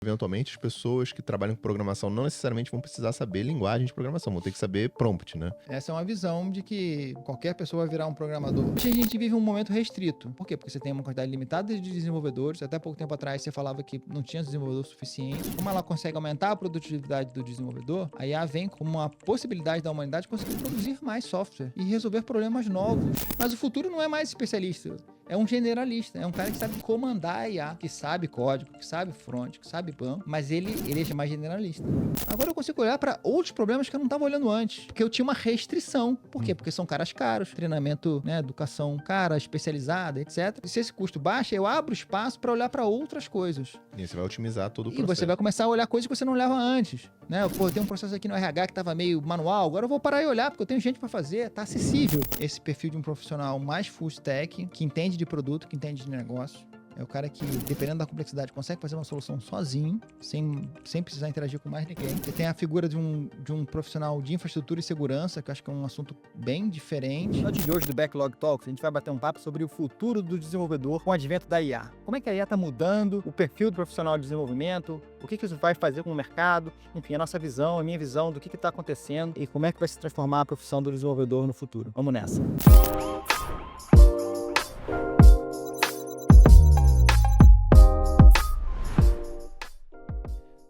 Eventualmente, as pessoas que trabalham com programação não necessariamente vão precisar saber linguagem de programação, vão ter que saber prompt, né? Essa é uma visão de que qualquer pessoa vai virar um programador. Hoje a gente vive um momento restrito. Por quê? Porque você tem uma quantidade limitada de desenvolvedores. Até pouco tempo atrás você falava que não tinha desenvolvedor suficiente. Como ela consegue aumentar a produtividade do desenvolvedor, a IA vem como uma possibilidade da humanidade conseguir produzir mais software e resolver problemas novos. Mas o futuro não é mais especialista. É um generalista, é um cara que sabe comandar a IA, que sabe código, que sabe front, que sabe banco, mas ele é mais generalista. Agora eu consigo olhar para outros problemas que eu não estava olhando antes, porque eu tinha uma restrição. Por quê? Porque são caras caros, treinamento, né, educação cara, especializada, etc. E se esse custo baixa, eu abro espaço para olhar para outras coisas. E aí você vai otimizar todo o E processo. você vai começar a olhar coisas que você não olhava antes, né? Pô, tem um processo aqui no RH que estava meio manual, agora eu vou parar e olhar, porque eu tenho gente para fazer, tá acessível. Esse perfil de um profissional mais full stack, que entende de produto, que entende de negócio. É o cara que, dependendo da complexidade, consegue fazer uma solução sozinho, sem precisar interagir com mais ninguém. Você tem a figura de um profissional de infraestrutura e segurança, que eu acho que é um assunto bem diferente. No episódio de hoje do Backlog Talks, a gente vai bater um papo sobre o futuro do desenvolvedor com o advento da IA. Como é que a IA está mudando o perfil do profissional de desenvolvimento, o que isso vai fazer com o mercado, enfim, a nossa visão, a minha visão do que está acontecendo e como é que vai se transformar a profissão do desenvolvedor no futuro. Vamos nessa.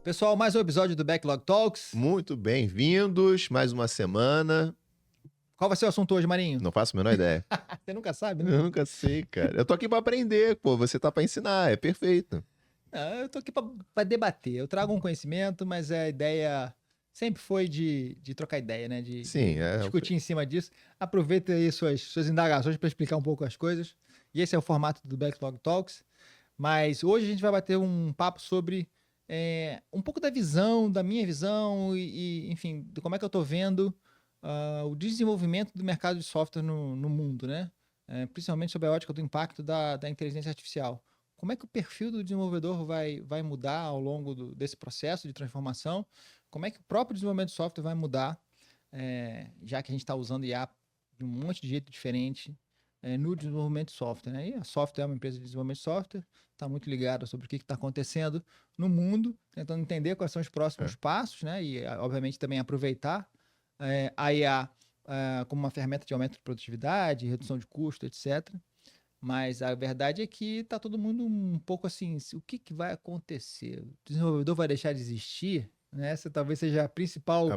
Pessoal, mais um episódio do Backlog Talks. Muito bem-vindos, mais uma semana. Qual vai ser o assunto hoje, Marinho? Não faço a menor ideia. Você nunca sabe, né? Eu nunca sei, cara. Eu tô aqui pra aprender, pô. Você tá pra ensinar, é perfeito. Eu tô aqui pra debater. Eu trago um conhecimento, mas a ideia sempre foi de trocar ideia, né? Sim, discutir em cima disso. Aproveita aí suas indagações para explicar um pouco as coisas. E esse é o formato do Backlog Talks. Mas hoje a gente vai bater um papo sobre um pouco da minha visão enfim, de como é que eu tô vendo o desenvolvimento do mercado de software no mundo, né? Principalmente sobre a ótica do impacto da inteligência artificial. Como é que o perfil do desenvolvedor vai mudar ao longo desse processo de transformação? Como é que o próprio desenvolvimento de software vai mudar, já que a gente está usando IA de um monte de jeito diferente no desenvolvimento de software, né? E a Software é uma empresa de desenvolvimento de software, está muito ligada sobre o que está acontecendo no mundo, tentando entender quais são os próximos passos, né? E, obviamente, também aproveitar a IA como uma ferramenta de aumento de produtividade, redução de custo, etc. Mas a verdade é que está todo mundo um pouco assim, o que vai acontecer? O desenvolvedor vai deixar de existir? Essa talvez seja a principal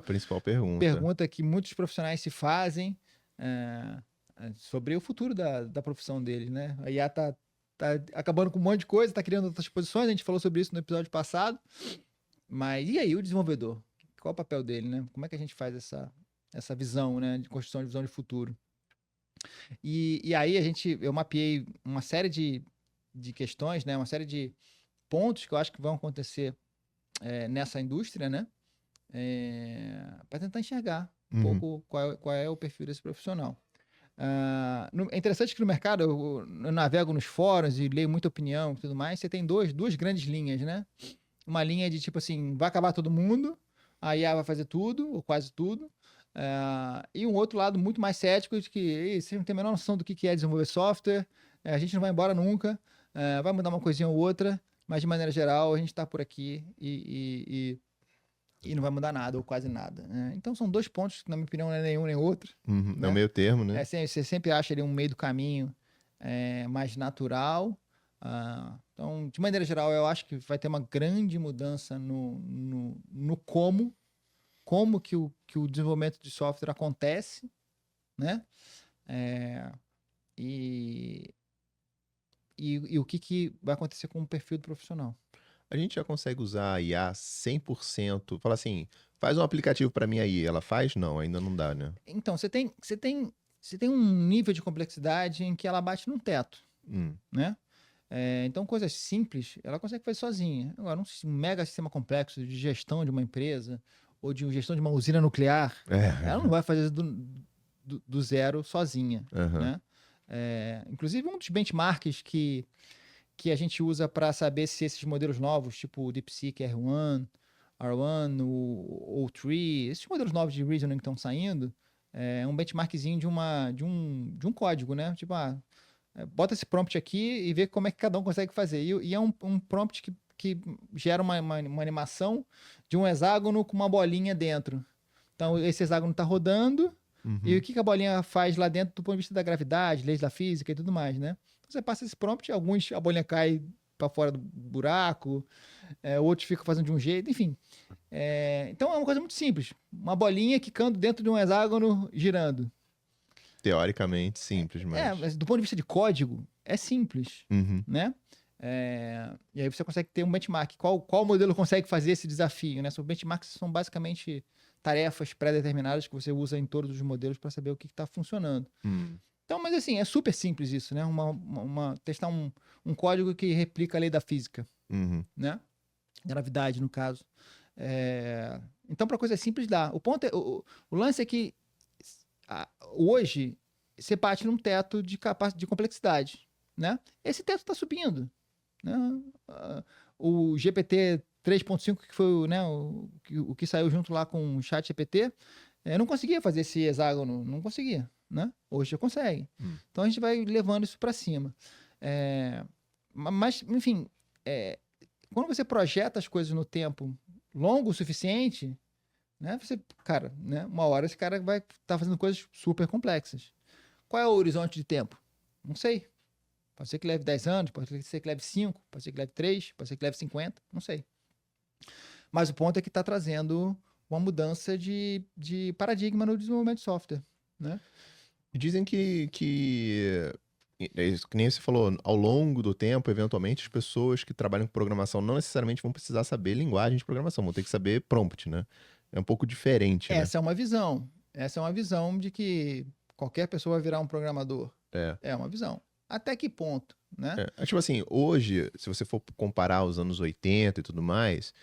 pergunta que muitos profissionais se fazem sobre o futuro da profissão deles, né? A IA tá acabando com um monte de coisa, está criando outras posições, a gente falou sobre isso no episódio passado. Mas e aí, o desenvolvedor? Qual o papel dele, né? Como é que a gente faz essa visão, né, de construção de visão de futuro? E aí eu mapeei uma série de questões, né, uma série de pontos que eu acho que vão acontecer nessa indústria, né, para tentar enxergar um pouco qual é o perfil desse profissional. É interessante que no mercado, eu navego nos fóruns e leio muita opinião e tudo mais, você tem duas grandes linhas, né? Uma linha de tipo assim, vai acabar todo mundo, a IA vai fazer tudo, ou quase tudo. E um outro lado muito mais cético de que você não tem a menor noção do que é desenvolver software, a gente não vai embora nunca, vai mudar uma coisinha ou outra, mas de maneira geral a gente está por aqui e não vai mudar nada, ou quase nada. Né? Então são dois pontos que, na minha opinião, não é nenhum nem outro. É o meio termo, né? Você sempre acha ali um meio do caminho mais natural. Então, de maneira geral, eu acho que vai ter uma grande mudança no como que o desenvolvimento de software acontece, né? E o que vai acontecer com o perfil do profissional. A gente já consegue usar a IA 100%. Fala assim, faz um aplicativo para mim aí. Ela faz? Não, ainda não dá, né? Então, você tem um nível de complexidade em que ela bate num teto, né? Então, coisas simples, ela consegue fazer sozinha. Agora, um mega sistema complexo de gestão de uma empresa ou de gestão de uma usina nuclear, ela não vai fazer do zero sozinha, né? Inclusive, um dos benchmarks que a gente usa para saber se esses modelos novos, tipo o DeepSeek R1, o O3, esses modelos novos de reasoning que estão saindo, é um benchmarkzinho de um código, né? Tipo, bota esse prompt aqui e vê como é que cada um consegue fazer. E é um prompt que gera uma animação de um hexágono com uma bolinha dentro. Então, esse hexágono está rodando, e o que a bolinha faz lá dentro do ponto de vista da gravidade, leis da física e tudo mais, né? Então, você passa esse prompt, a bolinha cai para fora do buraco, outros ficam fazendo de um jeito, enfim. Então, é uma coisa muito simples. Uma bolinha quicando dentro de um hexágono girando. Teoricamente simples, mas... Mas do ponto de vista de código, é simples, Uhum. né? E aí você consegue ter um benchmark. Qual modelo consegue fazer esse desafio, né? Os benchmarks são basicamente tarefas pré-determinadas que você usa em todos os modelos para saber o que está funcionando. Então, mas assim, é super simples isso, né? Testar um código que replica a lei da física, né? Gravidade, no caso. Então, para coisa simples dá. O lance é que hoje você bate num teto de complexidade, né? Esse teto está subindo, né? O GPT 3.5, que foi, né, o que saiu junto lá com o chat GPT, não conseguia fazer esse hexágono, não conseguia, né? Hoje já consegue. Então a gente vai levando isso para cima. Mas, enfim, quando você projeta as coisas no tempo longo o suficiente, né, cara, né, uma hora esse cara vai estar fazendo coisas super complexas. Qual é o horizonte de tempo? Não sei. Pode ser que leve 10 anos, pode ser que leve 5, pode ser que leve 3, pode ser que leve 50, não sei. Mas o ponto é que está trazendo uma mudança de paradigma no desenvolvimento de software, né? Dizem que é isso que nem você falou, ao longo do tempo, eventualmente, as pessoas que trabalham com programação não necessariamente vão precisar saber linguagem de programação, vão ter que saber prompt, né? É um pouco diferente, né? Essa é uma visão. Essa é uma visão de que qualquer pessoa vai virar um programador. É uma visão. Até que ponto, né? Tipo assim, hoje, se você for comparar os anos 80 e tudo mais,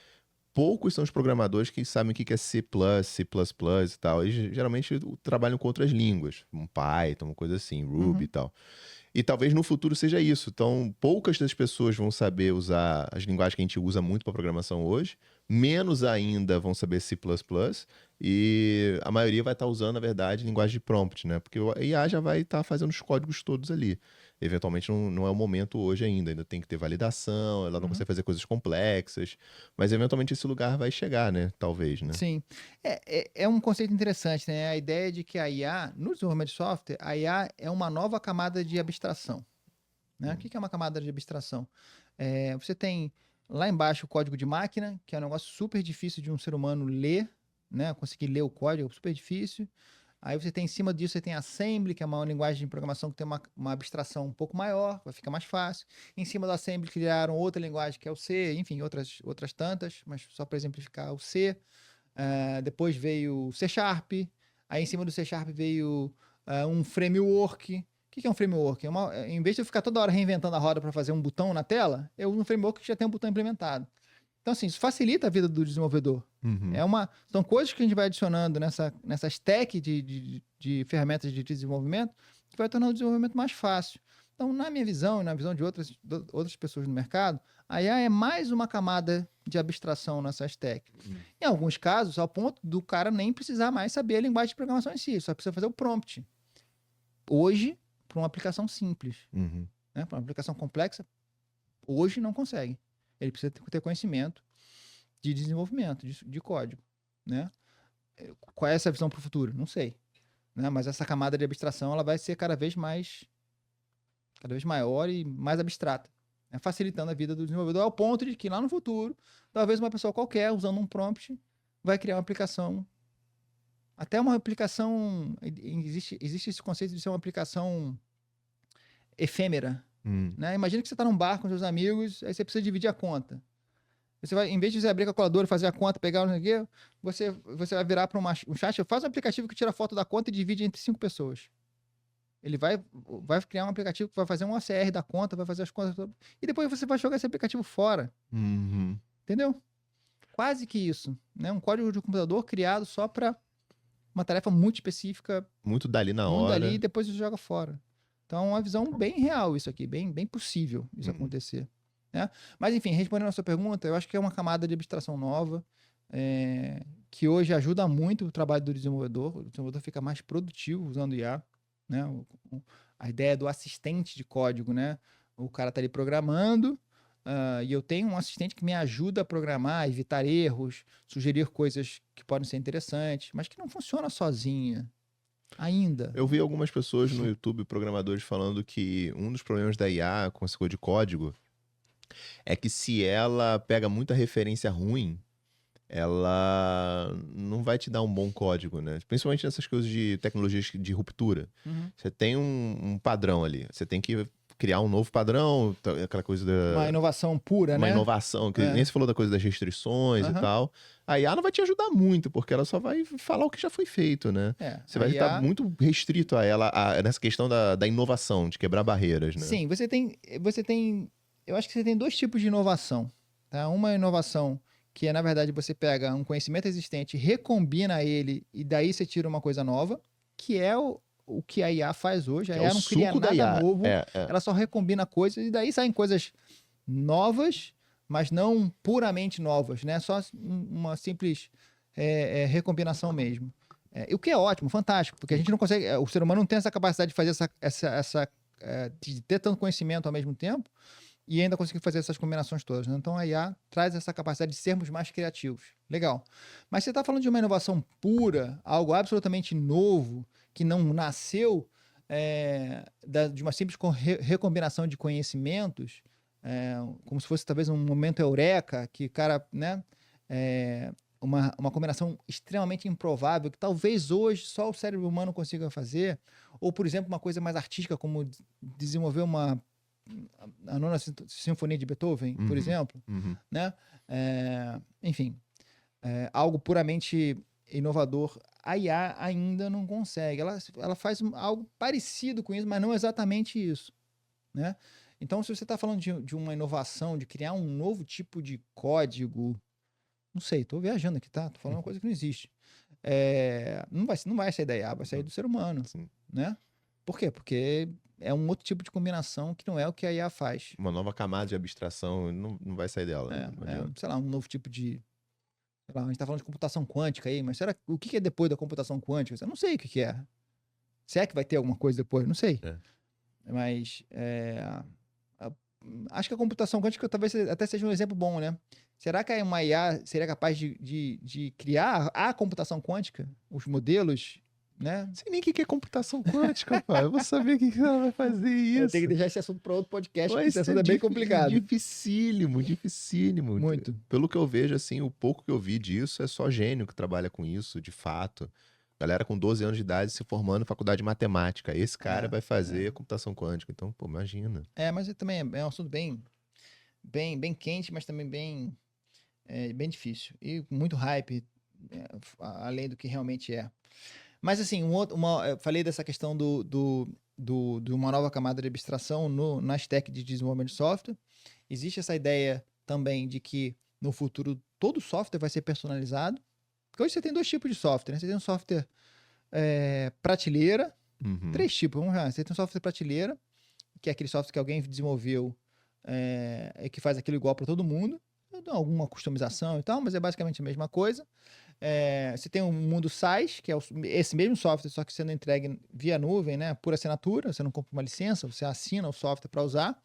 poucos são os programadores que sabem o que é C++, C++ e tal. Eles geralmente trabalham com outras línguas, um Python, uma coisa assim, Ruby e tal. E talvez no futuro seja isso. Então, poucas das pessoas vão saber usar as linguagens que a gente usa muito para programação hoje, menos ainda vão saber C++, e a maioria vai estar usando, na verdade, linguagem de prompt, né? Porque a IA já vai estar fazendo os códigos todos ali. Eventualmente não é o momento hoje ainda tem que ter validação, ela não consegue fazer coisas complexas, mas eventualmente esse lugar vai chegar, né? Talvez, né? Sim. É um conceito interessante, né? A ideia de que a IA, no desenvolvimento de software, a IA é uma nova camada de abstração, né? O que é uma camada de abstração? Você tem lá embaixo o código de máquina, que é um negócio super difícil de um ser humano ler, né? Conseguir ler o código é super difícil. Aí você tem em cima disso, você tem Assembly, que é uma linguagem de programação que tem uma abstração um pouco maior, vai ficar mais fácil. Em cima do Assembly criaram outra linguagem que é o C, enfim, outras tantas, mas só para exemplificar o C. Depois veio o C Sharp, aí em cima do C Sharp veio um framework. O que é um framework? Em vez de eu ficar toda hora reinventando a roda para fazer um botão na tela, eu uso um framework que já tem um botão implementado. Então, assim, isso facilita a vida do desenvolvedor. São coisas que a gente vai adicionando nessa stack de ferramentas de desenvolvimento que vai tornando o desenvolvimento mais fácil. Então, na minha visão e na visão de outras pessoas no mercado, a IA é mais uma camada de abstração nessa stack. Em alguns casos, ao ponto do cara nem precisar mais saber a linguagem de programação em si, só precisa fazer o prompt. Hoje, para uma aplicação simples. Né? Para uma aplicação complexa, hoje não consegue. Ele precisa ter conhecimento de desenvolvimento, de código, né? Qual é essa visão para o futuro? Não sei, né? Mas essa camada de abstração ela vai ser cada vez maior e mais abstrata, né? Facilitando a vida do desenvolvedor ao ponto de que lá no futuro, talvez uma pessoa qualquer usando um prompt vai criar uma aplicação, até uma aplicação, existe esse conceito de ser uma aplicação efêmera. Né? Imagina que você está num bar com seus amigos, aí você precisa dividir a conta. Você vai, em vez de você abrir a calculadora, fazer a conta, pegar o quê, você vai virar para um chat, faz um aplicativo que tira foto da conta e divide entre 5 pessoas. Ele vai criar um aplicativo que vai fazer um OCR da conta, vai fazer as contas todas, e depois você vai jogar esse aplicativo fora. Entendeu? Quase que isso. Né? Um código de computador criado só para uma tarefa muito específica. Muito dali na muito hora. dali e depois você joga fora. Então, é uma visão bem real isso aqui, bem possível isso acontecer. Né? Mas, enfim, respondendo a sua pergunta, eu acho que é uma camada de abstração nova, que hoje ajuda muito o trabalho do desenvolvedor. O desenvolvedor fica mais produtivo usando IA. Né? A ideia do assistente de código, né? O cara está ali programando, e eu tenho um assistente que me ajuda a programar, evitar erros, sugerir coisas que podem ser interessantes, mas que não funciona sozinha ainda. Eu vi algumas pessoas no YouTube, programadores, falando que um dos problemas da IA com essa coisa de código é que se ela pega muita referência ruim, ela não vai te dar um bom código, né? Principalmente nessas coisas de tecnologias de ruptura. Você tem um padrão ali, você tem que criar um novo padrão, aquela coisa da... Uma inovação pura, Uma né? inovação, que nem você falou da coisa das restrições e tal. A IA não vai te ajudar muito, porque ela só vai falar o que já foi feito, né? Você vai estar muito restrito a ela, nessa questão da inovação, de quebrar barreiras, né? Sim, você tem... Eu acho que você tem dois tipos de inovação, tá? Uma inovação que é, na verdade, você pega um conhecimento existente, recombina ele e daí você tira uma coisa nova, que é o que a IA faz hoje. A IA não cria nada novo, ela só recombina coisas e daí saem coisas novas, mas não puramente novas, né? Só uma simples recombinação mesmo. O que é ótimo, fantástico, porque a gente não consegue, o ser humano não tem essa capacidade de fazer de ter tanto conhecimento ao mesmo tempo e ainda conseguir fazer essas combinações todas, né? Então a IA traz essa capacidade de sermos mais criativos. Legal. Mas você está falando de uma inovação pura, algo absolutamente novo, que não nasceu de uma simples recombinação de conhecimentos, como se fosse talvez um momento eureka, que cara, né? Uma combinação extremamente improvável, que talvez hoje só o cérebro humano consiga fazer, ou, por exemplo, uma coisa mais artística, como desenvolver a nona sinfonia de Beethoven, por exemplo, né? Enfim, algo puramente inovador, a IA ainda não consegue. Ela faz algo parecido com isso, mas não exatamente isso, né? Então, se você está falando de uma inovação, de criar um novo tipo de código, não sei, estou viajando aqui, tá? Tô falando uma coisa que não existe. Não vai sair da IA, vai sair do ser humano, né? Por quê? Porque é um outro tipo de combinação que não é o que a IA faz. Uma nova camada de abstração não vai sair dela. Sei lá, um novo tipo de... Sei lá, a gente tá falando de computação quântica aí, mas o que é depois da computação quântica? Eu não sei o que é. Se é que vai ter alguma coisa depois, não sei. Mas acho que a computação quântica talvez até seja um exemplo bom, né? Será que uma IA seria capaz de criar a computação quântica? Os modelos, né? Não sei nem o que é computação quântica, pai. Eu vou saber o que ela vai fazer isso. Tem que deixar esse assunto para outro podcast, porque esse assunto é bem complicado. Dificílimo. Muito. Pelo que eu vejo, assim, o pouco que eu vi disso é só gênio que trabalha com isso, de fato. Galera com 12 anos de idade se formando em faculdade de matemática. Esse cara vai fazer computação quântica. Então, pô, imagina. Mas também é um assunto bem quente, mas também bem difícil. E muito hype, além do que realmente é. Mas assim, eu falei dessa questão de uma nova camada de abstração na stack de desenvolvimento de software. Existe essa ideia também de que no futuro todo software vai ser personalizado. Porque hoje você tem dois tipos de software, né? Você tem um software prateleira, 3 tipos, vamos lá. Você tem um software prateleira, que é aquele software que alguém desenvolveu que faz aquilo igual para todo mundo. Alguma customização e tal, mas é basicamente a mesma coisa. Você tem um mundo SaaS, que é esse mesmo software, só que sendo entregue via nuvem, né, por assinatura, você não compra uma licença, você assina o software para usar.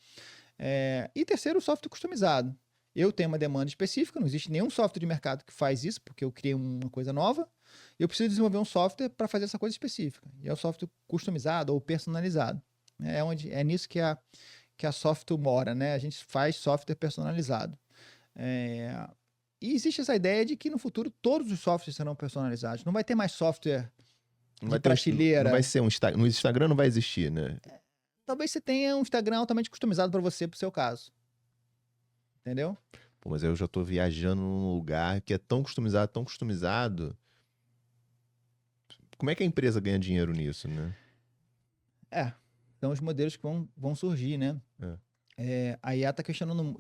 E terceiro, o software customizado. Eu tenho uma demanda específica, não existe nenhum software de mercado que faz isso, porque eu criei uma coisa nova. Eu preciso desenvolver um software para fazer essa coisa específica. E é o software customizado ou personalizado. É nisso que a software mora, né? A gente faz software personalizado. E existe essa ideia de que no futuro todos os softwares serão personalizados. Não vai ter mais software de prateleira. Não vai ser no Instagram não vai existir, né? Talvez você tenha um Instagram altamente customizado para você, pro seu caso. Entendeu? Pô, mas eu já tô viajando num lugar que é tão customizado. Como é que a empresa ganha dinheiro nisso, né? São os modelos que vão surgir, né? A IA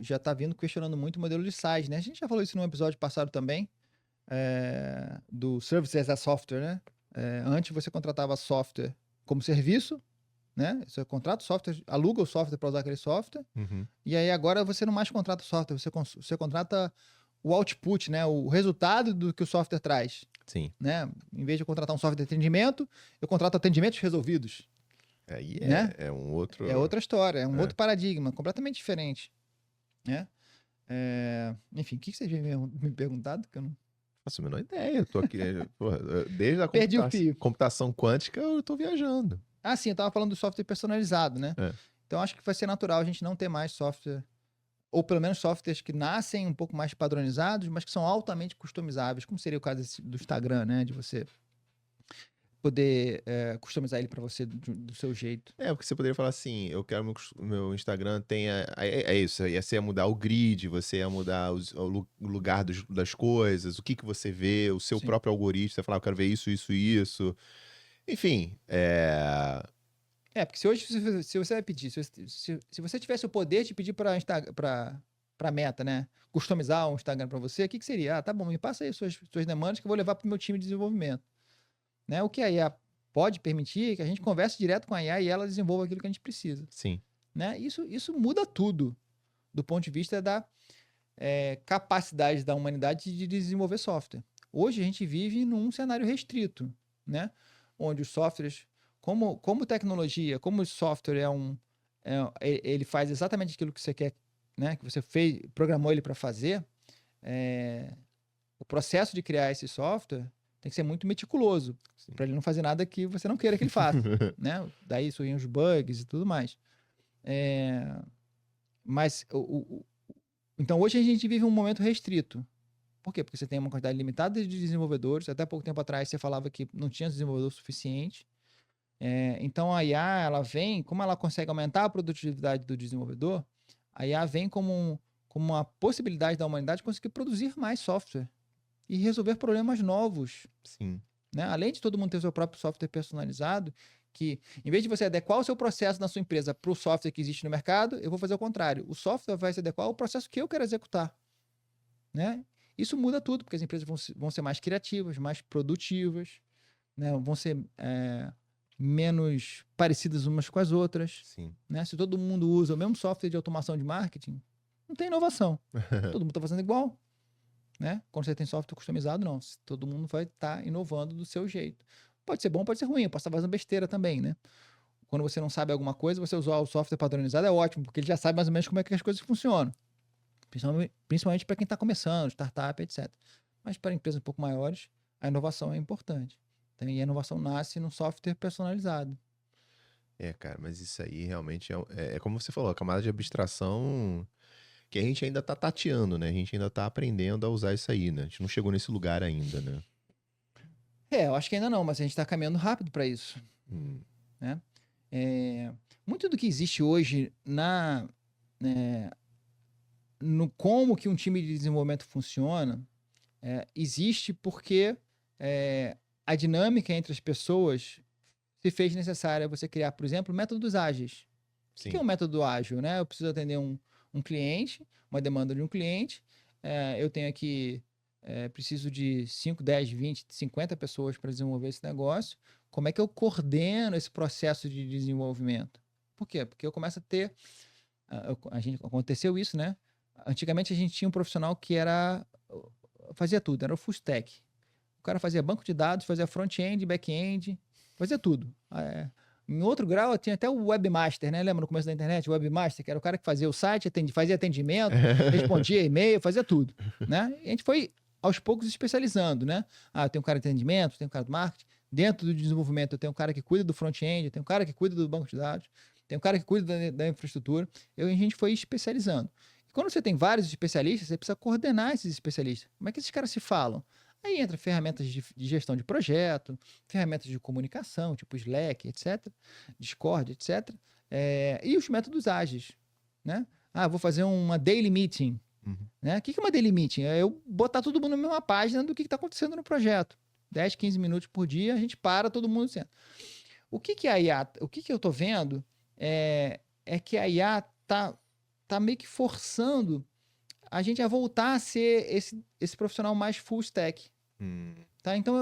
já tá vindo questionando muito o modelo de SaaS, né? A gente já falou isso num episódio passado também, do Service as a Software, né? Antes você contratava software como serviço, né? Você contrata o software, aluga o software para usar aquele software, e aí agora você não mais contrata o software, você contrata o output, né? O resultado do que o software traz. Sim. Né? Em vez de eu contratar um software de atendimento, eu contrato atendimentos resolvidos. Aí né? é um outro... É outra história, é um outro paradigma, completamente diferente. né? Enfim, o que vocês me perguntado? Que eu não... Faço a menor ideia. Eu tô aqui, porra, desde a Perdi o fio. computação quântica, eu tô viajando. Ah, sim, eu tava falando do software personalizado, né? É. Então acho que vai ser natural a gente não ter mais software, ou pelo menos softwares que nascem um pouco mais padronizados, mas que são altamente customizáveis, como seria o caso do Instagram, né? De você poder customizar ele para você do seu jeito. Porque você poderia falar assim, eu quero meu Instagram tenha... É isso, você ia mudar o grid, você ia mudar o lugar das coisas, o que você vê, o seu Sim. próprio algoritmo, você falar, eu quero ver isso, isso e isso. Enfim, porque se hoje, se você vai pedir, se você tivesse o poder de pedir para Meta, né? Customizar um Instagram para você, o que seria? Ah, tá bom, me passa aí suas demandas que eu vou levar para o meu time de desenvolvimento. Né? O que a IA pode permitir é que a gente converse direto com a IA e ela desenvolva aquilo que a gente precisa. Sim. Né? Isso muda tudo do ponto de vista da capacidade da humanidade de desenvolver software. Hoje a gente vive num cenário restrito, né? Onde os softwares, como tecnologia, como o software ele faz exatamente aquilo que você quer, né? Que você programou ele para fazer, o processo de criar esse software tem que ser muito meticuloso, para ele não fazer nada que você não queira que ele faça, né? Daí surgem os bugs e tudo mais. Mas, então, hoje a gente vive um momento restrito. Por quê? Porque você tem uma quantidade limitada de desenvolvedores. Até pouco tempo atrás você falava que não tinha desenvolvedor suficiente. Então, a IA, ela vem, como ela consegue aumentar a produtividade do desenvolvedor, a IA vem como uma possibilidade da humanidade conseguir produzir mais software e resolver problemas novos. Sim. Né? Além de todo mundo ter o seu próprio software personalizado, que em vez de você adequar o seu processo na sua empresa para o software que existe no mercado, eu vou fazer o contrário. O software vai se adequar ao processo que eu quero executar. Né? Isso muda tudo, porque as empresas vão ser mais criativas, mais produtivas, né? Vão ser menos parecidas umas com as outras. Sim. Né? Se todo mundo usa o mesmo software de automação de marketing, não tem inovação. Todo mundo está fazendo igual. Né? Quando você tem software customizado, não. Todo mundo vai estar inovando do seu jeito. Pode ser bom, pode ser ruim. Eu posso estar fazendo besteira também, né? Quando você não sabe alguma coisa, você usar o software padronizado é ótimo, porque ele já sabe mais ou menos como é que as coisas funcionam. Principalmente para quem está começando, startup, etc. Mas para empresas um pouco maiores, a inovação é importante. Então, e a inovação nasce num software personalizado. Cara, mas isso aí realmente é como você falou, a camada de abstração que a gente ainda tá tateando, né? A gente ainda tá aprendendo a usar isso aí, né? A gente não chegou nesse lugar ainda, né? Eu acho que ainda não, mas a gente está caminhando rápido para isso. Né? Muito do que existe hoje no como que um time de desenvolvimento funciona, existe porque a dinâmica entre as pessoas se fez necessária você criar, por exemplo, métodos ágeis. O que é um método ágil? Né? Eu preciso atender um cliente, uma demanda de um cliente, eu tenho aqui, preciso de 5, 10, 20, 50 pessoas para desenvolver esse negócio. Como é que eu coordeno esse processo de desenvolvimento? Por quê? Porque eu começo a ter... aconteceu isso, né? Antigamente a gente tinha um profissional que fazia tudo, era o full stack. O cara fazia banco de dados, fazia front-end, back-end, fazia tudo. Em outro grau, tinha até o webmaster, né? Lembra no começo da internet? O webmaster, que era o cara que fazia o site, fazia atendimento, respondia e-mail, fazia tudo, né? E a gente foi, aos poucos, especializando, né? Eu tenho um cara de atendimento, tenho um cara de marketing. Dentro do desenvolvimento, eu tenho um cara que cuida do front-end, eu tenho um cara que cuida do banco de dados, tem um cara que cuida da infraestrutura. A gente foi especializando. E quando você tem vários especialistas, você precisa coordenar esses especialistas. Como é que esses caras se falam? Aí entra ferramentas de gestão de projeto, ferramentas de comunicação, tipo Slack, etc., Discord, etc., e os métodos ágeis. Né? Vou fazer uma daily meeting. Né? O que é uma daily meeting? É eu botar todo mundo na mesma página do que está acontecendo no projeto. 10, 15 minutos por dia, a gente para, todo mundo senta. O que a IA, o que eu estou vendo é que a IA tá meio que forçando a gente a voltar a ser esse profissional mais full stack. Tá? Então,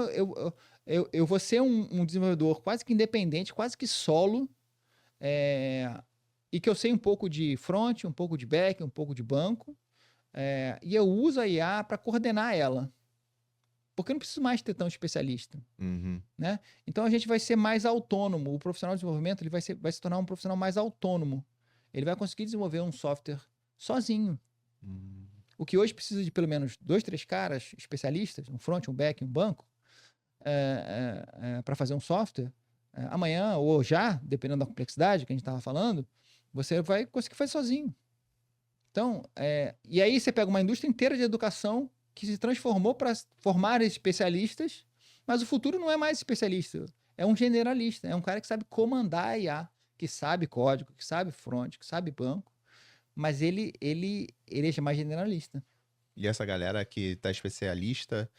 eu vou ser um desenvolvedor quase que independente, quase que solo, e que eu sei um pouco de front, um pouco de back, um pouco de banco, e eu uso a IA para coordenar ela. Porque eu não preciso mais ter tão especialista. Né? Então, a gente vai ser mais autônomo. O profissional de desenvolvimento ele vai se tornar um profissional mais autônomo. Ele vai conseguir desenvolver um software sozinho. O que hoje precisa de pelo menos 2, 3 caras especialistas, um front, um back, um banco, para fazer um software, amanhã ou já, dependendo da complexidade que a gente estava falando, você vai conseguir fazer sozinho. Então, e aí você pega uma indústria inteira de educação que se transformou para formar especialistas, mas o futuro não é mais especialista, é um generalista, é um cara que sabe comandar a IA, que sabe código, que sabe front, que sabe banco, mas ele é mais generalista. E essa galera que tá especialista,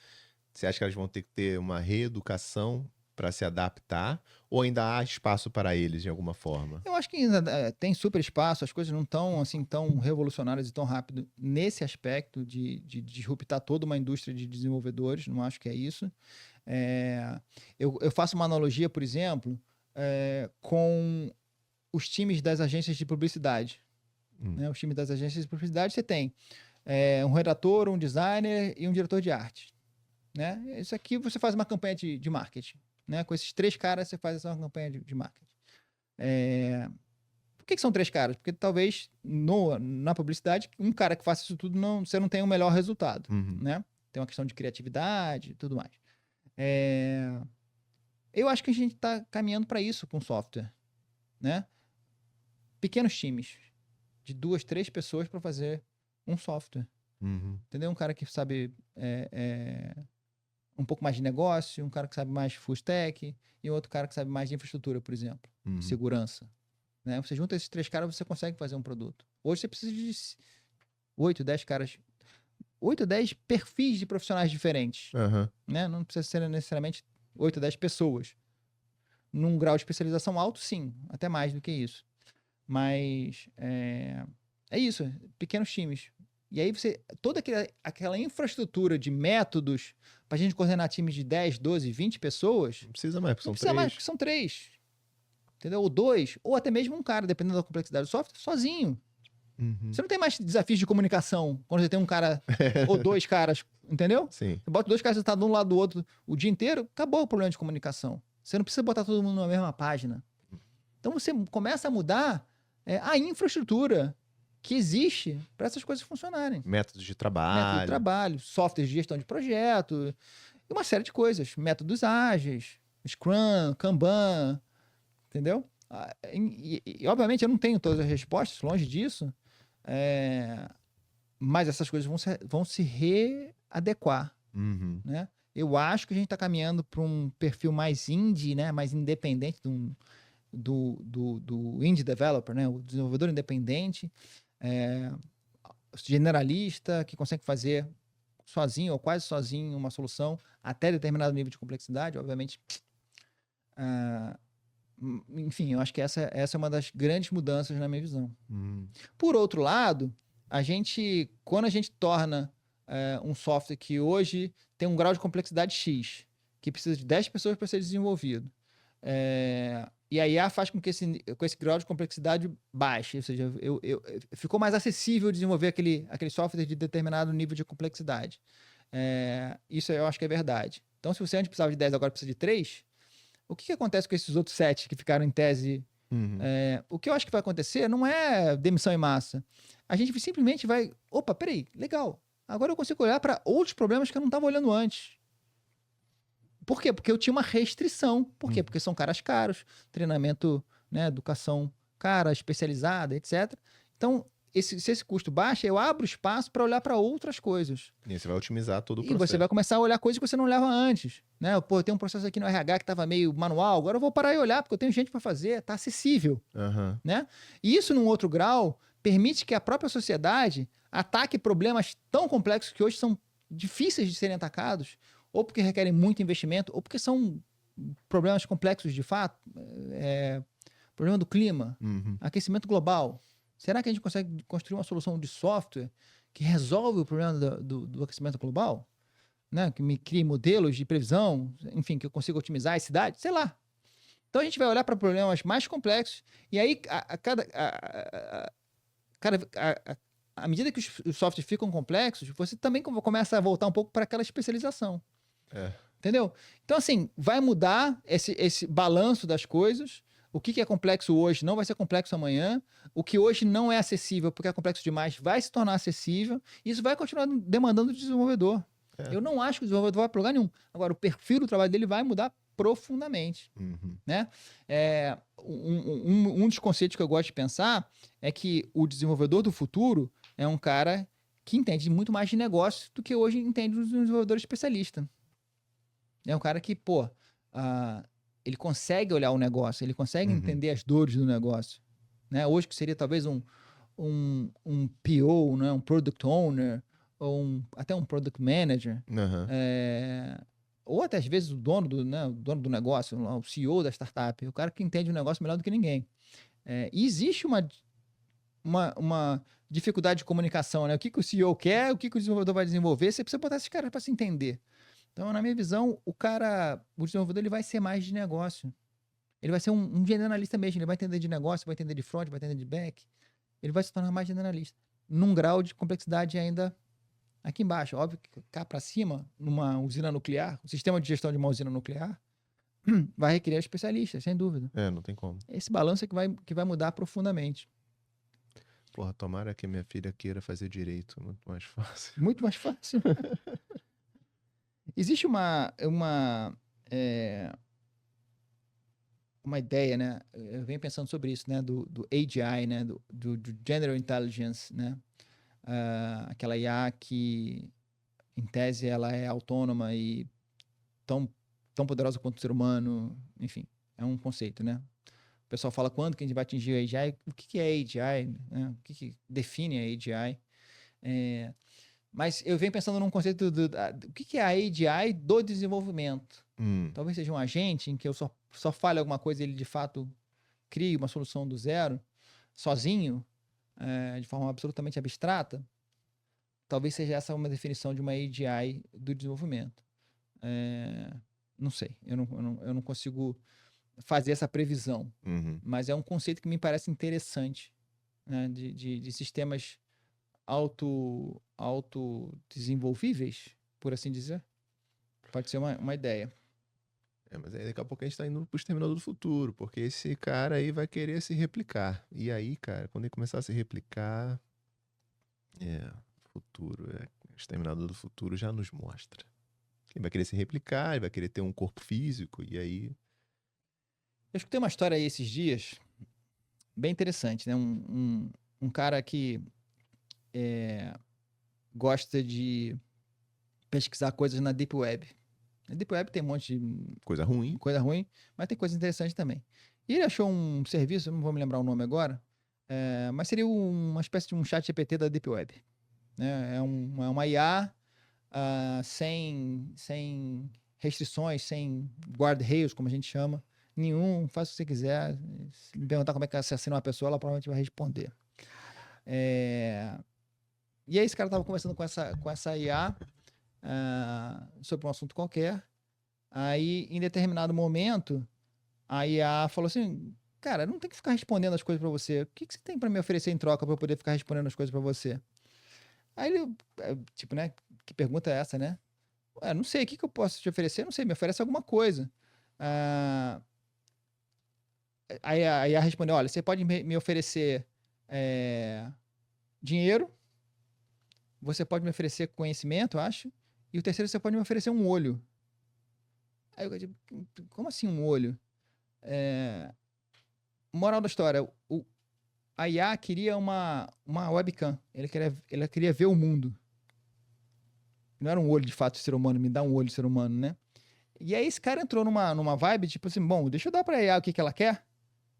você acha que elas vão ter que ter uma reeducação para se adaptar? Ou ainda há espaço para eles de alguma forma? Eu acho que ainda tem super espaço, as coisas não estão assim tão revolucionárias e tão rápido nesse aspecto de disruptar toda uma indústria de desenvolvedores, não acho que é isso. Eu faço uma analogia, por exemplo, com os times das agências de publicidade. Né? Os times das agências de publicidade, você tem um redator, um designer e um diretor de arte. Né? Isso aqui você faz uma campanha de marketing. Né? Com esses 3 caras, você faz essa campanha de marketing. Por que são 3 caras? Porque talvez na publicidade, um cara que faça isso tudo, você não tem o melhor resultado. Né? Tem uma questão de criatividade e tudo mais. Eu acho que a gente está caminhando para isso com software. Né? Pequenos times de 2, 3 pessoas para fazer um software. Entendeu? Um cara que sabe um pouco mais de negócio, um cara que sabe mais de full stack e outro cara que sabe mais de infraestrutura, por exemplo, segurança. Né? Você junta esses 3 caras, você consegue fazer um produto. Hoje você precisa de 8, 10 caras, 8, 10 perfis de profissionais diferentes. Né? Não precisa ser necessariamente 8, 10 pessoas. Num grau de especialização alto, sim, até mais do que isso. Mas é isso, pequenos times. E aí toda aquela infraestrutura de métodos para a gente coordenar times de 10, 12, 20 pessoas. Não precisa mais, porque são 3. Não precisa mais, porque são 3. Entendeu? Ou 2, ou até mesmo um cara, dependendo da complexidade do software, sozinho. Você não tem mais desafios de comunicação quando você tem um cara ou 2 caras, entendeu? Sim. Você bota 2 caras sentados um lado do outro o dia inteiro, acabou o problema de comunicação. Você não precisa botar todo mundo na mesma página. Então você começa a mudar a infraestrutura que existe para essas coisas funcionarem. Métodos de trabalho. Softwares de gestão de projeto, e uma série de coisas. Métodos ágeis, Scrum, Kanban, entendeu? E obviamente eu não tenho todas as respostas, longe disso, mas essas coisas vão se readequar. Né? Eu acho que a gente está caminhando para um perfil mais indie, né? Mais independente do indie developer, né? O desenvolvedor independente, generalista, que consegue fazer sozinho ou quase sozinho uma solução até determinado nível de complexidade, obviamente. Enfim, eu acho que essa é uma das grandes mudanças na minha visão. Por outro lado, quando a gente torna um software que hoje tem um grau de complexidade X, que precisa de 10 pessoas para ser desenvolvido, e a IA faz com que esse grau de complexidade baixe, ou seja, ficou mais acessível desenvolver aquele software de determinado nível de complexidade. Isso eu acho que é verdade. Então, se você antes precisava de 10, agora precisa de 3, o que acontece com esses outros 7 que ficaram em tese? O que eu acho que vai acontecer não é demissão em massa. A gente simplesmente vai... Opa, peraí, legal. Agora eu consigo olhar para outros problemas que eu não estava olhando antes. Por quê? Porque eu tinha uma restrição. Por quê? Porque são caras caros, treinamento, né, educação cara, especializada, etc. Então, se esse custo baixa, eu abro espaço para olhar para outras coisas. E você vai otimizar todo o processo. E você vai começar a olhar coisas que você não olhava antes. Né? Pô, eu tenho um processo aqui no RH que estava meio manual, agora eu vou parar e olhar, porque eu tenho gente para fazer, está acessível. Né? E isso, num outro grau, permite que a própria sociedade ataque problemas tão complexos que hoje são difíceis de serem atacados, ou porque requerem muito investimento, ou porque são problemas complexos de fato. Problema do clima, aquecimento global. Será que a gente consegue construir uma solução de software que resolve o problema do aquecimento global? Né? Que me crie modelos de previsão, enfim, que eu consiga otimizar as cidades? Sei lá. Então a gente vai olhar para problemas mais complexos e aí à medida que os softwares ficam complexos, você também começa a voltar um pouco para aquela especialização. Entendeu? Então, assim, vai mudar esse balanço das coisas. O que é complexo hoje não vai ser complexo amanhã. O que hoje não é acessível porque é complexo demais vai se tornar acessível. E isso vai continuar demandando do desenvolvedor. Eu não acho que o desenvolvedor vai para lugar nenhum. Agora, o perfil do trabalho dele vai mudar profundamente. Né? Um dos conceitos que eu gosto de pensar é que o desenvolvedor do futuro é um cara que entende muito mais de negócio do que hoje entende o desenvolvedor especialista. É um cara que, ele consegue olhar o negócio, ele consegue entender as dores do negócio. Né? Hoje que seria talvez um PO, né? Um Product Owner, ou até um Product Manager, ou até às vezes o dono do negócio, o CEO da startup, o cara que entende o negócio melhor do que ninguém. E existe uma dificuldade de comunicação, né? O que o CEO quer, o que o desenvolvedor vai desenvolver, você precisa botar esses caras para se entender. Então, na minha visão, o desenvolvedor ele vai ser mais de negócio. Ele vai ser um generalista mesmo, ele vai entender de negócio, vai entender de front, vai entender de back. Ele vai se tornar mais generalista, num grau de complexidade ainda aqui embaixo. Óbvio que cá para cima, numa usina nuclear, o sistema de gestão de uma usina nuclear vai requerer especialistas, sem dúvida. Não tem como. Esse balanço é que vai mudar profundamente. Porra, tomara que minha filha queira fazer direito, muito mais fácil. Muito mais fácil. Existe uma ideia, né? Eu venho pensando sobre isso, né? Do AGI, né? Do General Intelligence, né? Aquela IA que, em tese, ela é autônoma e tão poderosa quanto o ser humano. Enfim, é um conceito, né? O pessoal fala quando que a gente vai atingir a AGI. O que é AGI? Né? O que define a AGI? Mas eu venho pensando num conceito do que é a AGI do desenvolvimento. Talvez seja um agente em que eu só fale alguma coisa e ele, de fato, crie uma solução do zero, sozinho, de forma absolutamente abstrata. Talvez seja essa uma definição de uma AGI do desenvolvimento. Não sei, eu não consigo fazer essa previsão, mas é um conceito que me parece interessante, né, de sistemas autodesenvolvíveis, por assim dizer. Pode ser uma ideia. Mas aí daqui a pouco a gente tá indo pro Exterminador do Futuro, porque esse cara aí vai querer se replicar. E aí, cara, quando ele começar a se replicar, Exterminador do Futuro já nos mostra. Ele vai querer se replicar, ele vai querer ter um corpo físico, e aí... Eu escutei uma história aí esses dias, bem interessante, né? Um cara que gosta de pesquisar coisas na Deep Web. Na Deep Web tem um monte de coisa ruim, mas tem coisa interessante também. E ele achou um serviço, não vou me lembrar o nome agora, mas seria uma espécie de um chat GPT da Deep Web. Né? É uma IA sem restrições, sem guardrails, como a gente chama, nenhum, faz o que você quiser. Se me perguntar como é que você assina uma pessoa, ela provavelmente vai responder. E aí esse cara estava conversando com essa IA sobre um assunto qualquer. Aí, em determinado momento, a IA falou assim: cara, não tem que ficar respondendo as coisas para você. O que você tem para me oferecer em troca para eu poder ficar respondendo as coisas para você? Aí ele, tipo, né? Que pergunta é essa, né? Não sei, o que eu posso te oferecer? Não sei, me oferece alguma coisa. Aí a IA respondeu: olha, você pode me oferecer dinheiro, você pode me oferecer conhecimento, eu acho, e o terceiro, você pode me oferecer um olho. Aí eu digo: como assim um olho? Moral da história, a IA queria uma webcam, ele queria ver o mundo. Não era um olho de fato de ser humano, me dá um olho de ser humano, né? E aí esse cara entrou numa vibe, tipo assim, bom, deixa eu dar pra IA o que ela quer,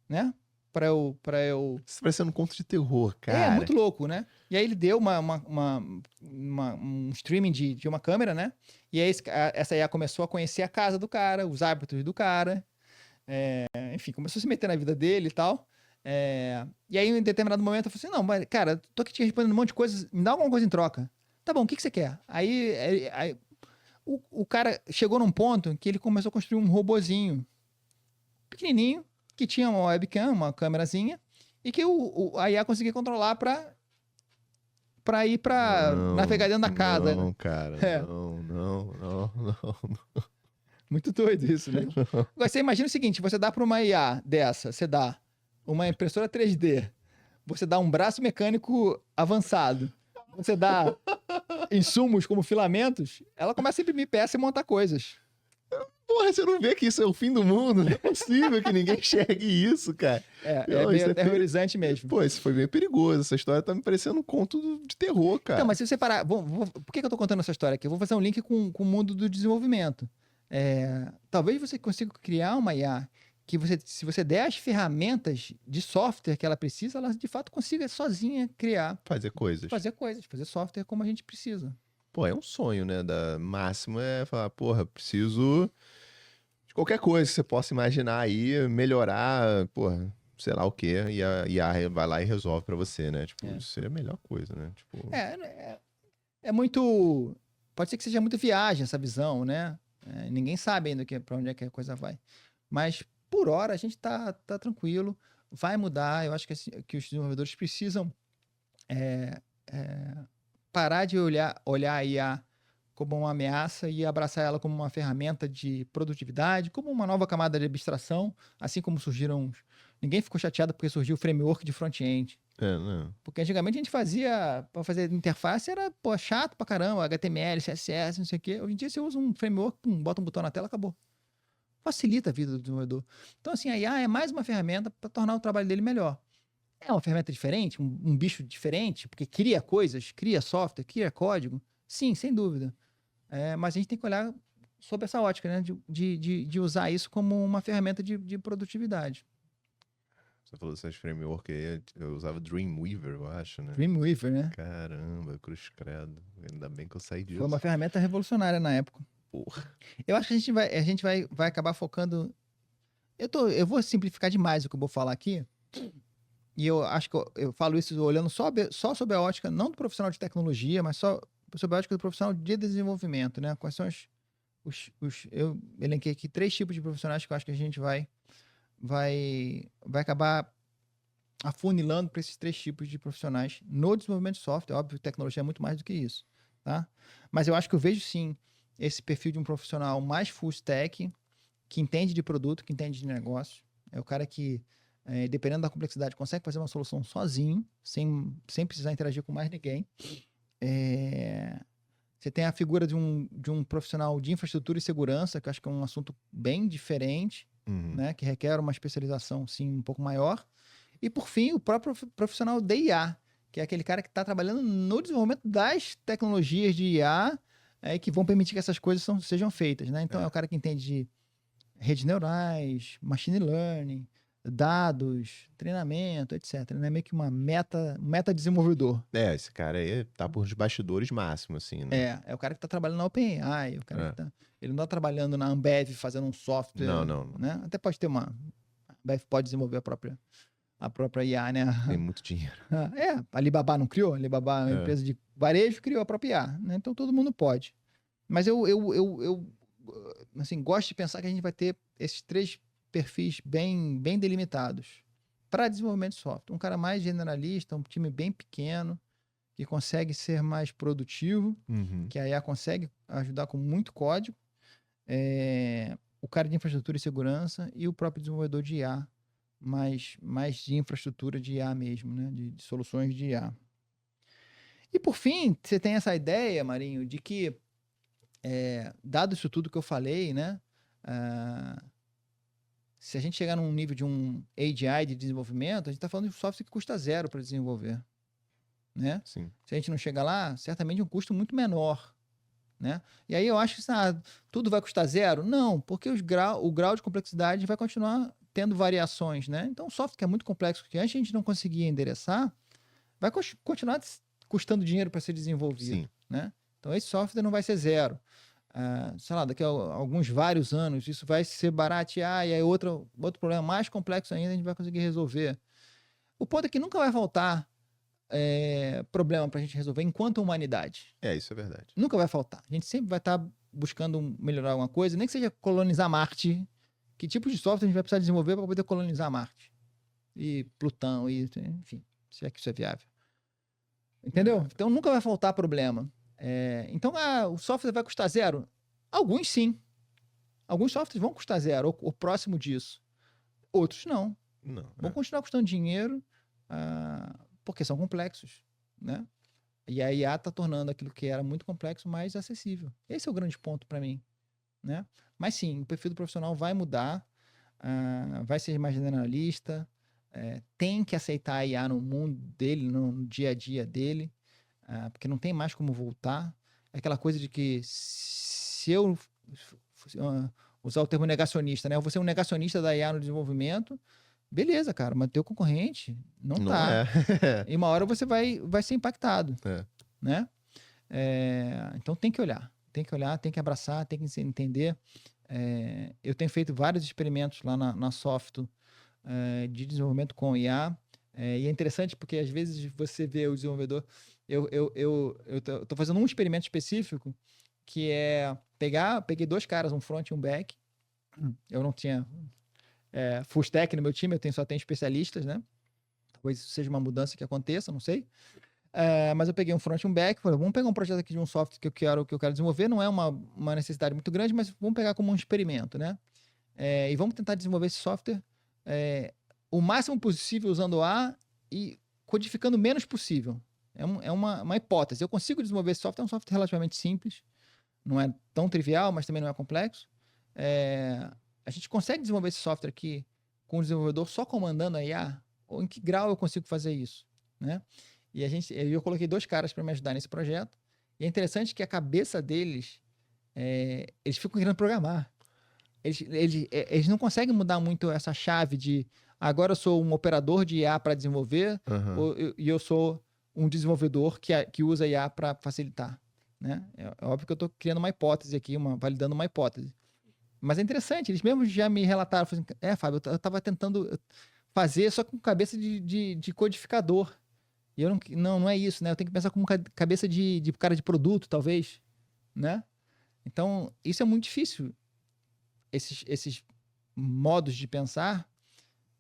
né? Pra eu... Isso parece um conto de terror, cara. É muito louco, né? E aí ele deu um streaming de uma câmera, né? E aí essa IA começou a conhecer a casa do cara, os hábitos do cara. Enfim, começou a se meter na vida dele e tal. E aí, em determinado momento, eu falei assim: não, mas, cara, tô aqui te respondendo um monte de coisas, me dá alguma coisa em troca. Tá bom, o que você quer? Aí o cara chegou num ponto em que ele começou a construir um robozinho pequenininho, que tinha uma webcam, uma câmerazinha, e que a IA conseguia controlar pra ir pra navegar dentro da casa. Não, cara, não. Muito doido isso, né? Agora, você imagina o seguinte, você dá para uma IA dessa, você dá uma impressora 3D, você dá um braço mecânico avançado, você dá insumos como filamentos, ela começa a imprimir peça e montar coisas. Porra, você não vê que isso é o fim do mundo? Não é possível que ninguém enxergue isso, cara. É Não, meio isso aterrorizante mesmo. Pô, isso foi meio perigoso. Essa história tá me parecendo um conto de terror, cara. Então, mas se você parar... por que eu tô contando essa história aqui? Eu vou fazer um link com o mundo do desenvolvimento. Talvez você consiga criar uma IA que se você der as ferramentas de software que ela precisa, ela de fato consiga sozinha criar, Fazer coisas. fazer software como a gente precisa. Pô, é um sonho, né? Da máxima é falar, porra, preciso de qualquer coisa que você possa imaginar aí, melhorar, porra, sei lá o quê, e a IA vai lá e resolve pra você, né? Tipo, isso seria a melhor coisa, né? Tipo, É muito... Pode ser que seja muito viagem essa visão, né? Ninguém sabe ainda para onde é que a coisa vai. Mas, por hora, a gente tá tranquilo. Vai mudar. Eu acho que os desenvolvedores precisam parar de olhar a IA como uma ameaça e abraçar ela como uma ferramenta de produtividade, como uma nova camada de abstração, assim como surgiram... Ninguém ficou chateado porque surgiu o framework de front-end. não. Porque antigamente a gente fazia, para fazer interface, era chato pra caramba, HTML, CSS, não sei o quê. Hoje em dia você usa um framework, bota um botão na tela, acabou. Facilita a vida do desenvolvedor. Então, assim, a IA é mais uma ferramenta para tornar o trabalho dele melhor. É uma ferramenta diferente, um bicho diferente, porque cria coisas, cria software, cria código. Sim, sem dúvida. Mas a gente tem que olhar sob essa ótica, né? De usar isso como uma ferramenta de produtividade. Você falou dessas framework aí, eu usava Dreamweaver, eu acho, né? Dreamweaver, né? Caramba, cruz credo. Ainda bem que eu saí disso. Foi uma ferramenta revolucionária na época. Porra. Eu acho que a gente vai acabar focando... Eu vou simplificar demais o que eu vou falar aqui. E eu acho que eu falo isso olhando só sobre a ótica, não do profissional de tecnologia, mas só sobre a ótica do profissional de desenvolvimento, né? Quais são eu elenquei aqui 3 tipos de profissionais que eu acho que a gente vai acabar afunilando para esses 3 tipos de profissionais no desenvolvimento de software. Óbvio, tecnologia é muito mais do que isso, tá? Mas eu acho que eu vejo sim esse perfil de um profissional mais full stack, que entende de produto, que entende de negócio. É o cara que, dependendo da complexidade, consegue fazer uma solução sozinho, sem precisar interagir com mais ninguém. Você tem a figura de um profissional de infraestrutura e segurança, que eu acho que é um assunto bem diferente, né, que requer uma especialização, sim, um pouco maior. E, por fim, o próprio profissional de IA, que é aquele cara que está trabalhando no desenvolvimento das tecnologias de IA que vão permitir que essas coisas sejam feitas, né? Então, é o cara que entende de redes neurais, machine learning, dados, treinamento, etc. Né? Meio que uma meta desenvolvedor. Esse cara aí tá por os bastidores máximo, assim, né? É o cara que está trabalhando na OpenAI, ele não está trabalhando na Ambev fazendo um software. Não. Né? Até pode ter a Ambev pode desenvolver a própria IA, né? Tem muito dinheiro. A Alibaba não criou? A Alibaba, uma empresa de varejo, criou a própria IA, né? Então todo mundo pode. Mas eu assim, gosto de pensar que a gente vai ter esses 3 perfis bem delimitados para desenvolvimento de software. Um cara mais generalista, um time bem pequeno, que consegue ser mais produtivo, que a IA consegue ajudar com muito código. O cara de infraestrutura e segurança e o próprio desenvolvedor de IA, mais de infraestrutura de IA mesmo, né? De soluções de IA. E por fim, você tem essa ideia, Marinho, de que, dado isso tudo que eu falei, né? Se a gente chegar num nível de um AGI de desenvolvimento, a gente está falando de um software que custa 0 para desenvolver, né? Sim. Se a gente não chegar lá, certamente um custo muito menor, né? E aí eu acho que tudo vai custar 0? Não, porque o grau de complexidade vai continuar tendo variações, né? Então, um software que é muito complexo, que antes a gente não conseguia endereçar, vai continuar custando dinheiro para ser desenvolvido. Sim. Né? Então, esse software não vai ser 0. Sei lá, daqui a vários anos, isso vai se baratear e aí outro problema mais complexo ainda a gente vai conseguir resolver. O ponto é que nunca vai faltar problema para a gente resolver enquanto humanidade. Isso é verdade. Nunca vai faltar. A gente sempre vai estar buscando melhorar alguma coisa, nem que seja colonizar Marte. Que tipo de software a gente vai precisar desenvolver para poder colonizar Marte? E Plutão, enfim, se é que isso é viável. Entendeu? Então nunca vai faltar problema. Então o software vai custar 0? Alguns sim. Alguns softwares vão custar zero ou próximo disso. Outros não. Não. Vão continuar custando dinheiro porque são complexos, né? E a IA está tornando aquilo que era muito complexo mais acessível. Esse é o grande ponto para mim, né? Mas sim, o perfil do profissional vai mudar, vai ser mais generalista, tem que aceitar a IA no mundo dele, no dia a dia dele, porque não tem mais como voltar. É aquela coisa de que se eu usar o termo negacionista, né? Eu vou ser um negacionista da IA no desenvolvimento, beleza, cara, mas teu concorrente não tá. E uma hora você vai ser impactado, né? Então tem que olhar, tem que abraçar, tem que entender. Eu tenho feito vários experimentos lá na Software de desenvolvimento com IA, e é interessante porque às vezes você vê o desenvolvedor. Eu tô fazendo um experimento específico que é peguei 2 caras, um front e um back. Eu não tinha full stack no meu time, só tenho especialistas, né? Talvez isso seja uma mudança que aconteça, não sei. Mas eu peguei um front e um back, falei, vamos pegar um projeto aqui de um software que eu quero desenvolver, não é uma necessidade muito grande, mas vamos pegar como um experimento, né? E vamos tentar desenvolver esse software o máximo possível usando A e codificando o menos possível. É uma hipótese. Eu consigo desenvolver esse software, é um software relativamente simples, não é tão trivial, mas também não é complexo. A gente consegue desenvolver esse software aqui com o desenvolvedor só comandando a IA? Ou em que grau eu consigo fazer isso, né? E eu coloquei 2 caras para me ajudar nesse projeto. E é interessante que a cabeça deles, eles ficam querendo programar. Eles não conseguem mudar muito essa chave de agora eu sou um operador de IA para desenvolver e eu sou um desenvolvedor que usa IA para facilitar, né? É óbvio que eu estou criando uma hipótese aqui, validando uma hipótese. Mas é interessante, eles mesmos já me relataram, assim, Fábio, eu estava tentando fazer só com cabeça de codificador. E eu não é isso, né? Eu tenho que pensar como cabeça de cara de produto, talvez, né? Então, isso é muito difícil. Esses modos de pensar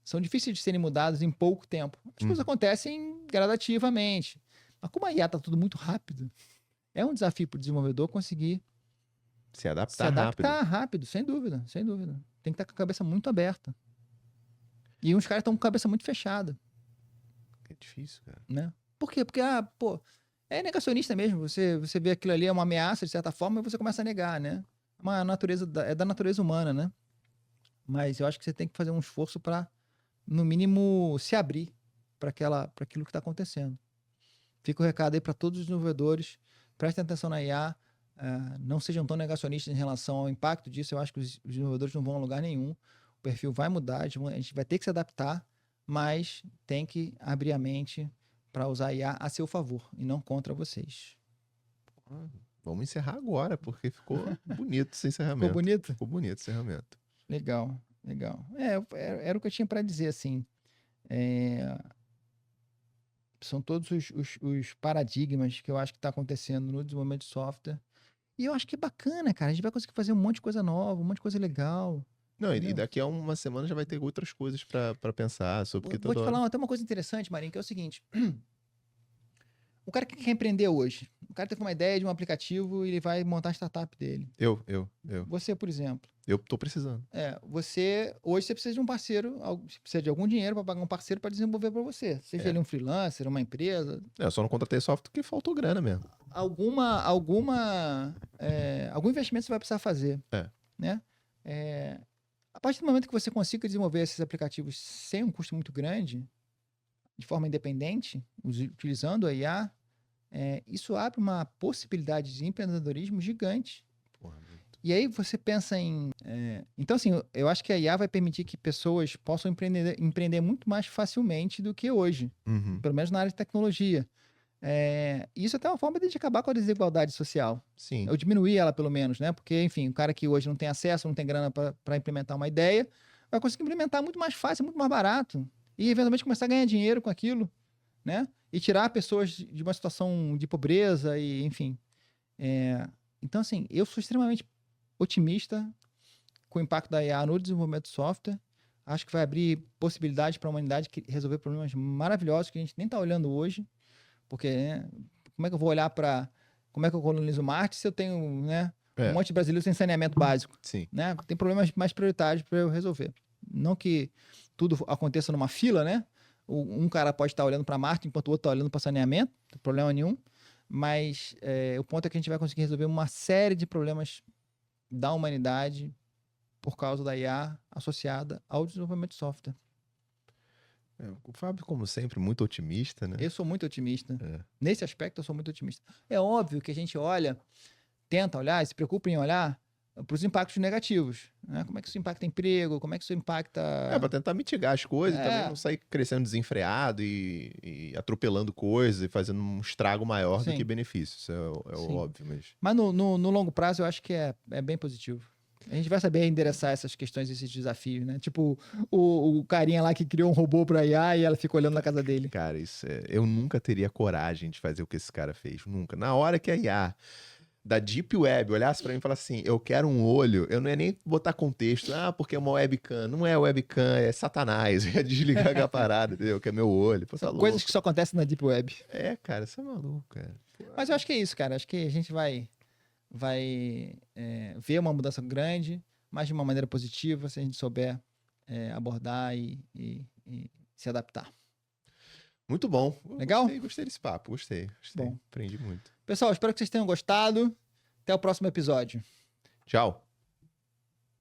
são difíceis de serem mudados em pouco tempo. As coisas acontecem gradativamente. Mas como a IA está tudo muito rápido, é um desafio para o desenvolvedor conseguir se adaptar rápido, sem dúvida, sem dúvida. Tem que estar com a cabeça muito aberta. E uns caras estão com a cabeça muito fechada. É difícil, cara. Né? Por quê? Porque, é negacionista mesmo. Você vê aquilo ali é uma ameaça, de certa forma, e você começa a negar, né? É da natureza humana, né? Mas eu acho que você tem que fazer um esforço para, no mínimo, se abrir para aquilo que está acontecendo. Fica o recado aí para todos os desenvolvedores. Prestem atenção na IA. Não sejam tão negacionistas em relação ao impacto disso. Eu acho que os desenvolvedores não vão a lugar nenhum. O perfil vai mudar, a gente vai ter que se adaptar, mas tem que abrir a mente para usar a IA a seu favor e não contra vocês. Vamos encerrar agora, porque ficou bonito esse encerramento. Ficou bonito? Ficou bonito esse encerramento. Legal, legal. Era o que eu tinha para dizer, assim. São todos os paradigmas que eu acho que está acontecendo no desenvolvimento de software. E eu acho que é bacana, cara. A gente vai conseguir fazer um monte de coisa nova, um monte de coisa legal. Não, e daqui a uma semana já vai ter outras coisas para pensar sobre. Vou te falar até uma coisa interessante, Marinho, que é o seguinte. O cara que quer empreender hoje, o cara teve uma ideia de um aplicativo e ele vai montar a startup dele. Eu. Você, por exemplo. Eu tô precisando. Hoje você precisa de um parceiro, você precisa de algum dinheiro para pagar um parceiro para desenvolver para você. Seja ele um freelancer, uma empresa. Eu só não contratei software porque faltou grana mesmo. Algum investimento você vai precisar fazer. Né? A partir do momento que você consiga desenvolver esses aplicativos sem um custo muito grande, de forma independente, utilizando a IA, isso abre uma possibilidade de empreendedorismo gigante. Porra, e aí você pensa em... Então, assim, eu acho que a IA vai permitir que pessoas possam empreender muito mais facilmente do que hoje. Pelo menos na área de tecnologia. Isso até é uma forma de acabar com a desigualdade social. Sim. Ou diminuir ela, pelo menos, né? Porque, enfim, o cara que hoje não tem acesso, não tem grana para implementar uma ideia, vai conseguir implementar muito mais fácil, muito mais barato. E, eventualmente, começar a ganhar dinheiro com aquilo, né? E tirar pessoas de uma situação de pobreza e, enfim. Então, assim, eu sou extremamente otimista com o impacto da IA no desenvolvimento de software. Acho que vai abrir possibilidades para a humanidade resolver problemas maravilhosos que a gente nem está olhando hoje. Porque, como é que eu vou olhar para... Como é que eu colonizo Marte se eu tenho, né, É. Um monte de brasileiros sem saneamento básico, Sim. né? Tem problemas mais prioritários para eu resolver. Não que tudo aconteça numa fila, né? Um cara pode estar olhando para Marte enquanto o outro está olhando para saneamento, não tem problema nenhum. Mas o ponto é que a gente vai conseguir resolver uma série de problemas da humanidade por causa da IA associada ao desenvolvimento de software. O Fábio, como sempre, muito otimista, né? Eu sou muito otimista. É. Nesse aspecto, eu sou muito otimista. É óbvio que a gente tenta olhar, e se preocupa em olhar para os impactos negativos. Né? Como é que isso impacta emprego? Como é que isso impacta... Pra tentar mitigar as coisas, É. também não sair crescendo desenfreado e atropelando coisas e fazendo um estrago maior do Sim. que benefício. Isso é Sim. óbvio, mas... Mas no longo prazo, eu acho que é bem positivo. A gente vai saber endereçar essas questões, esses desafios, né? Tipo, o carinha lá que criou um robô pra IA e ela fica olhando na casa dele. Cara, eu nunca teria coragem de fazer o que esse cara fez. Nunca. Na hora que a IA da Deep Web olhasse pra mim e falasse assim, eu quero um olho, eu não ia nem botar contexto. Que é uma webcam. Não é webcam, é Satanás. Eu ia desligar a parada, entendeu? Que é meu olho. Pô, tá São coisas louco. que só acontecem na Deep Web. Cara, isso é maluco, cara. Mas eu acho que é isso, cara. Acho que a gente vai ver uma mudança grande, mas de uma maneira positiva, se a gente souber abordar e se adaptar. Muito bom. Legal? Gostei desse papo, gostei. Bom. Aprendi muito. Pessoal, espero que vocês tenham gostado. Até o próximo episódio. Tchau.